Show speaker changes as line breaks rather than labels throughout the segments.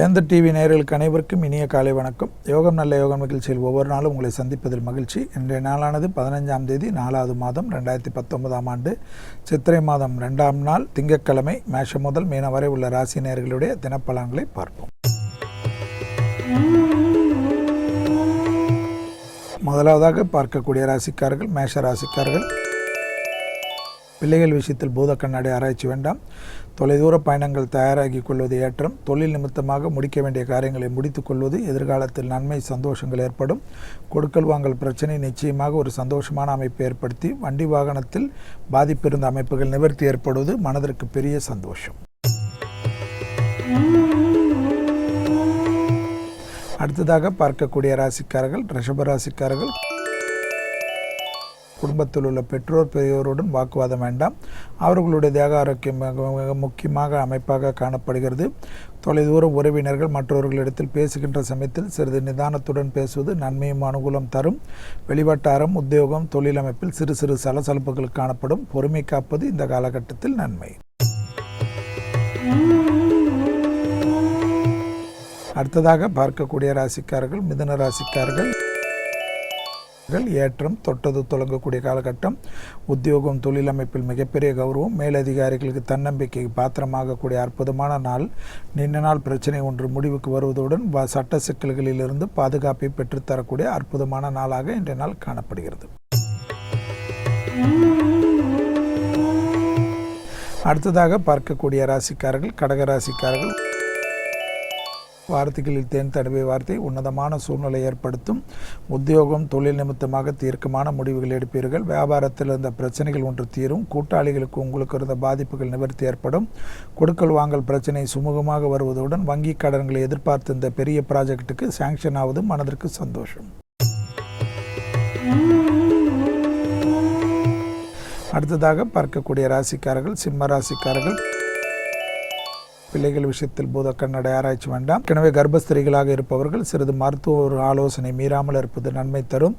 வேந்தர் டிவி நேயர்களுக்கு அனைவருக்கும் இனிய காலை வணக்கம். யோகம் நல்ல யோகம் நிகழ்ச்சியில் ஒவ்வொரு நாளும் உங்களை சந்திப்பதில் மகிழ்ச்சி. இன்றைய நாளானது 15ஆம் தேதி 4வது மாதம் 2019ஆம் ஆண்டு சித்திரை மாதம் 2ஆம் நாள் திங்கட்கிழமை. மேஷம் முதல் மீனம் வரை உள்ள ராசி நேயர்களுடைய தினப்பலன்களை பார்ப்போம். முதலாவதாக பார்க்கக்கூடிய ராசிக்காரர்கள் மேஷ ராசிக்காரர்கள். பிள்ளைகள் விஷயத்தில் பூத கண்ணாடி ஆராய்ச்சி வேண்டாம். தொலைதூர பயணங்கள் தயாராகி கொள்வது ஏற்றம். தொழில் நிமித்தமாக முடிக்க வேண்டிய காரியங்களை முடித்துக் கொள்வது எதிர்காலத்தில் நன்மை சந்தோஷங்கள் ஏற்படும். கொடுக்கல் வாங்கல் பிரச்சனை நிச்சயமாக ஒரு சந்தோஷமான அமைப்பை ஏற்படுத்தி வண்டி வாகனத்தில் பாதிப்பு இருந்த அமைப்புகள் நிவர்த்தி ஏற்படுவது மனதிற்கு பெரிய சந்தோஷம். அடுத்ததாக பார்க்கக்கூடிய ராசிக்காரர்கள் ரிஷப ராசிக்காரர்கள். குடும்பத்தில் உள்ள பெற்றோர் பெரியோருடன் வாக்குவாதம் வேண்டாம். அவர்களுடைய தேக ஆரோக்கியம் மிக முக்கியமாக அமைப்பாக காணப்படுகிறது. தொலைதூர உறவினர்கள் மற்றவர்களிடத்தில் பேசுகின்ற சமயத்தில் சிறிது நிதானத்துடன் பேசுவது நன்மையும் அனுகூலம் தரும். வெளிவட்டாரம் உத்தியோகம் தொழில் அமைப்பில் சிறு சிறு சலசலப்புகள் காணப்படும். பொறுமை காப்பது இந்த காலகட்டத்தில் நன்மை. அடுத்ததாக பார்க்கக்கூடிய ராசிக்காரர்கள் மிதுன ராசிக்காரர்கள். ஏற்றம் தொட்டது தொடங்கக்கூடிய காலகட்டம். உத்தியோகம் தொழில் அமைப்பில் மிகப்பெரிய கௌரவம். மேலதிகாரிகளுக்கு தன்னம்பிக்கை பாத்திரமாகக்கூடிய அற்புதமான நாள். நீண்ட நாள் பிரச்சனை ஒன்று முடிவுக்கு வருவதுடன் சட்ட சிக்கல்களிலிருந்து பாதுகாப்பை பெற்றுத்தரக்கூடிய அற்புதமான நாளாக இன்றைய நாள் காணப்படுகிறது. அடுத்ததாக பார்க்கக்கூடிய ராசிக்காரர்கள் கடகராசிக்காரர்கள். வார்த்தைகளில் தேன் தடவை வார்த்தை உன்னதமான சூழ்நிலை ஏற்படுத்தும். உத்தியோகம் தொழில் நிமித்தமாக தீர்க்கமான முடிவுகள் எடுப்பீர்கள். வியாபாரத்தில் இருந்த பிரச்சனைகள் ஒன்று தீரும். கூட்டாளிகளுக்கு உங்களுக்கு இருந்த பாதிப்புகள் நிவர்த்தி ஏற்படும். கொடுக்கல் வாங்கல் பிரச்சனை சுமூகமாக வருவதுடன் வங்கி கடன்களை எதிர்பார்த்த இந்த பெரிய ப்ராஜெக்டுக்கு சாங்ஷன் ஆவது மனதிற்கு சந்தோஷம். அடுத்ததாக பார்க்கக்கூடிய ராசிக்காரர்கள் சிம்ம ராசிக்காரர்கள். பிள்ளைகள் விஷயத்தில் பூத கண்ணடை ஆராய்ச்சி வேண்டாம். எனவே கர்ப்பஸ்திரிகளாக இருப்பவர்கள் சிறிது மருத்துவ ஆலோசனை மீறாமல் இருப்பது நன்மை தரும்.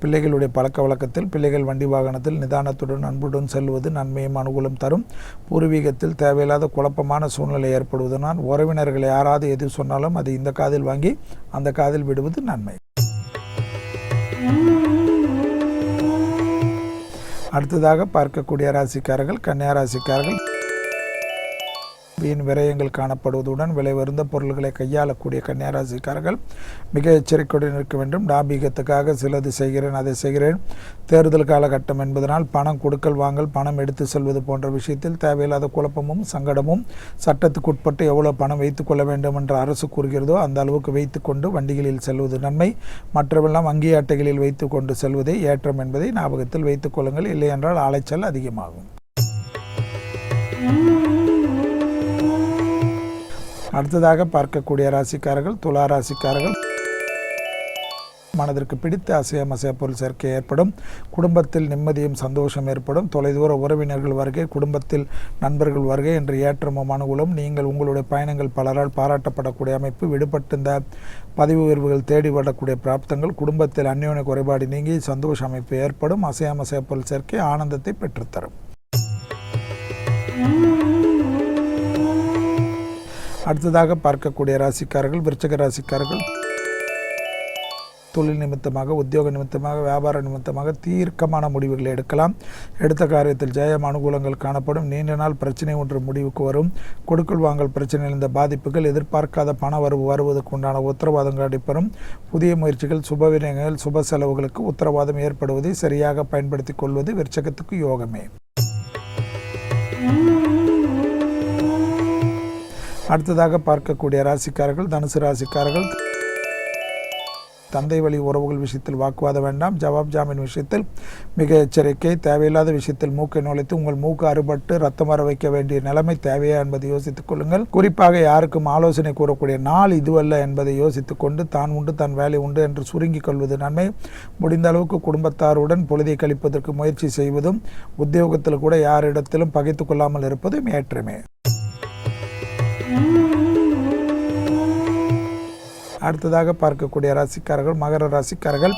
பிள்ளைகளுடைய பழக்க வழக்கத்தில் பிள்ளைகள் வண்டி வாகனத்தில் நிதானத்துடன் அன்புடன் செல்வது நன்மையும் அனுகூலம் தரும். பூர்வீகத்தில் தேவையில்லாத குழப்பமான சூழ்நிலை ஏற்படுவதனால் உறவினர்கள் யாராவது எது சொன்னாலும் அதை இந்த காதில் வாங்கி அந்த காதில் விடுவது நன்மை. அடுத்ததாக பார்க்கக்கூடிய ராசிக்காரர்கள் கன்னியா ராசிக்காரர்கள். வீண் விரயங்கள் காணப்படுவதுடன் விலை உயர்ந்த பொருள்களை கையாளக்கூடிய கன்னியாராசிக்காரர்கள் மிக எச்சரிக்கையுடன் இருக்க வேண்டும். டாபிகத்துக்காக சிலது செய்கிறேன் அதை செய்கிறேன். தேர்தல் காலகட்டம் என்பதனால் பணம் கொடுக்கல் வாங்கல் பணம் எடுத்து செல்வது போன்ற விஷயத்தில் தேவையில்லாத குழப்பமும் சங்கடமும். சட்டத்துக்கு உட்பட்டு எவ்வளவு பணம் வைத்துக் கொள்ள வேண்டும் என்று அரசு கூறுகிறதோ அந்த அளவுக்கு வைத்துக்கொண்டு வண்டிகளில் செல்வது நன்மை. மற்றவெல்லாம் வங்கி அட்டைகளில் வைத்துக் கொண்டு செல்வதே ஏற்றம் என்பதை ஞாபகத்தில் வைத்துக் கொள்ளுங்கள். இல்லை என்றால் அலைச்சல் அதிகமாகும். அடுத்ததாக பார்க்கக்கூடிய ராசிக்காரர்கள் துலா ராசிக்காரர்கள். மனதிற்கு பிடித்த அசைய பொருள் சேர்க்கை ஏற்படும். குடும்பத்தில் நிம்மதியும் சந்தோஷம் ஏற்படும். தொலைதூர உறவினர்கள் வருகை குடும்பத்தில் நண்பர்கள் வருகை என்ற ஏற்றமும் அனுகூலம். நீங்கள் உங்களுடைய பயணங்கள் பலரால் பாராட்டப்படக்கூடிய அமைப்பு. விடுபட்ட இந்த பதவி உயர்வுகள் தேடி வரக்கூடிய பிராப்தங்கள். குடும்பத்தில் அந்யோன்ய குறைபாடு நீங்கி சந்தோஷ அமைப்பு ஏற்படும். அசைய பொருள் சேர்க்கை ஆனந்தத்தை பெற்றுத்தரும். அடுத்ததாக பார்க்கக்கூடிய ராசிக்காரர்கள் விருச்சிக ராசிக்காரர்கள். தொழில் நிமித்தமாக உத்தியோக நிமித்தமாக வியாபார நிமித்தமாக தீர்க்கமான முடிவுகளை எடுக்கலாம். எடுத்த காரியத்தில் ஜெயம் அனுகூலங்கள் காணப்படும். நீண்ட நாள் பிரச்சனை ஒன்று முடிவுக்கு வரும். கொடுக்கல் வாங்கல் பிரச்சனையில் இந்த பாதிப்புகள் எதிர்பார்க்காத பண வரவு வருவதற்கு உண்டான உத்தரவாதங்கள் அடிப்படும். புதிய முயற்சிகள் சுப விரயங்கள் சுப செலவுகளுக்கு உத்தரவாதம் ஏற்படுவதை சரியாக பயன்படுத்தி கொள்வது விருச்சிகத்துக்கு யோகமே. அடுத்ததாக பார்க்கக்கூடிய ராசிக்காரர்கள் தனுசு ராசிக்காரர்கள். தந்தை வழி உறவுகள் விஷயத்தில் வாக்குவாதம் வேண்டாம். ஜவாப் ஜாமீன் விஷயத்தில் மிக எச்சரிக்கை. தேவையில்லாத விஷயத்தில் மூக்கை நுழைத்து உங்கள் மூக்கு அறுபட்டு ரத்தம் வர வைக்க வேண்டிய நிலைமை தேவையா என்பதை யோசித்துக் கொள்ளுங்கள். குறிப்பாக யாருக்கும் ஆலோசனை கூறக்கூடிய நாள் இதுவல்ல என்பதை யோசித்துக் கொண்டு தான் உண்டு தன் வேலை உண்டு என்று சுருங்கிக் கொள்வது நன்மை. முடிந்த அளவுக்கு குடும்பத்தாருடன் பொழுதை கழிப்பதற்கு முயற்சி செய்வதும் உத்தியோகத்தில் கூட யாரிடத்திலும் பகைத்து கொள்ளாமல் இருப்பதும் ஏற்றமே. அடுத்ததாக பார்க்கக்கூடிய ராசிக்காரர்கள் மகர ராசிக்காரர்கள்.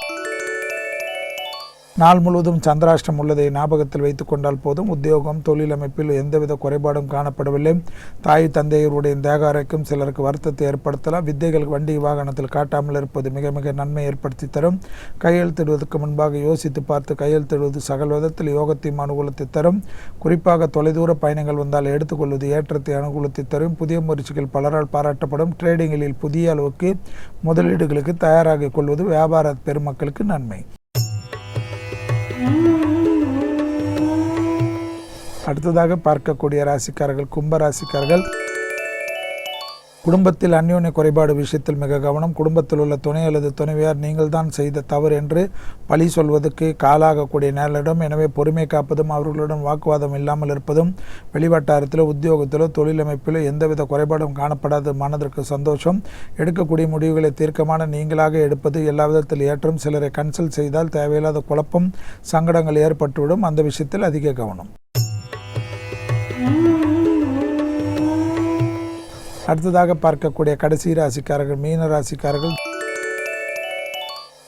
நாள் முழுவதும் சந்திராஷ்டம் உள்ளதை ஞாபகத்தில் வைத்துக் கொண்டால் போதும். உத்தியோகம், தொழில் அமைப்பில் எந்தவித குறைபாடும் காணப்படவில்லை. தாய் தந்தையருடைய தேக ஆரோக்கியம் சிலருக்கு வருத்தத்தை ஏற்படுத்தலாம். வித்தைகள் வண்டி வாகனத்தில் காட்டாமல் இருப்பது மிக மிக நன்மை ஏற்படுத்தி தரும். கையெழுத்திடுவதற்கு முன்பாக யோசித்து பார்த்து கையெழுத்திடுவது சகல விதத்தில் யோகத்தையும் அனுகூலத்தை தரும். குறிப்பாக தொலைதூர பயணங்கள் வந்தால் எடுத்துக்கொள்வது ஏற்றத்தை அனுகூலத்தை தரும். புதிய முயற்சிகள் பலரால் பாராட்டப்படும். ட்ரேடிங்கில் புதிய அளவுக்கு முதலீடுகளுக்கு தயாராகிக் கொள்வது வியாபார பெருமக்களுக்கு நன்மை. அடுத்ததாக பார்க்கக்கூடிய ராசிக்காரர்கள் கும்பராசிக்காரர்கள். குடும்பத்தில் அந்யோன்ய குறைபாடு விஷயத்தில் மிக கவனம். குடும்பத்தில் உள்ள துணை அல்லது துணைவியார் நீங்கள் தான் செய்த தவறு என்று பழி சொல்வதற்கு காலாகக்கூடிய நேரிடம். எனவே பொறுமை காப்பதும் அவர்களுடன் வாக்குவாதம் இல்லாமல் இருப்பதும் வெளிவட்டாரத்திலோ உத்தியோகத்திலோ தொழிலமைப்பிலோ எந்தவித குறைபாடும் காணப்படாத மனதிற்கு சந்தோஷம். எடுக்கக்கூடிய முடிவுகளை தீர்க்கமான நீங்களாக எடுப்பது எல்லா விதத்தில் ஏற்றம். சிலரை கன்சல்ட் செய்தால் தேவையில்லாத குழப்பம் சங்கடங்கள் ஏற்பட்டுவிடும். அந்த விஷயத்தில் அதிக கவனம். அடுத்ததாக பார்க்கக்கூடிய கடைசி ராசிக்காரர்கள் மீன ராசிக்காரர்கள்.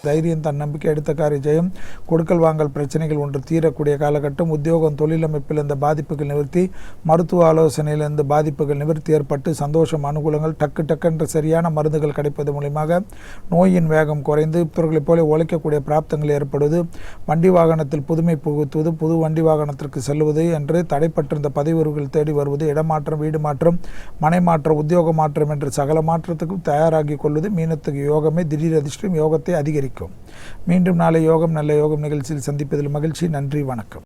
தைரியம், தன்னம்பிக்கை, எடுத்த காரிய ஜெயம், கொடுக்கல் வாங்கல் பிரச்சனைகள் ஒன்று தீரக்கூடிய காலகட்டம். உத்தியோகம், தொழில் அமைப்பில் இந்த பாதிப்புகள் நிவர்த்தி, மருத்துவ ஆலோசனையில் இந்த பாதிப்புகள் நிவர்த்தி ஏற்பட்டு சந்தோஷம், அனுகூலங்கள், டக்குன்ற சரியான மருந்துகள் கிடைப்பது மூலியமாக நோயின் வேகம் குறைந்து இவர்களைப் போல உழைக்கக்கூடிய பிராப்தங்கள் ஏற்படுவது, வண்டி வாகனத்தில் புதுமை புகுத்துவது, புது வண்டி வாகனத்திற்கு செல்வது என்று தடைப்பட்டிருந்த பதவிகள் தேடி வருவது, இடமாற்றம், வீடு மாற்றம், மனை மாற்றம், உத்தியோக மாற்றம் என்று சகல மாற்றத்துக்கும் தயாராகி கொள்வது மீனத்துக்கு யோகமே. திடீர் அதிர்ஷ்டம் யோகத்தை அதிகரிக்கும். மீண்டும் நாளை யோகம் நல்ல யோகம் நிகழ்ச்சியில் சந்திப்பதில் மகிழ்ச்சி. நன்றி, வணக்கம்.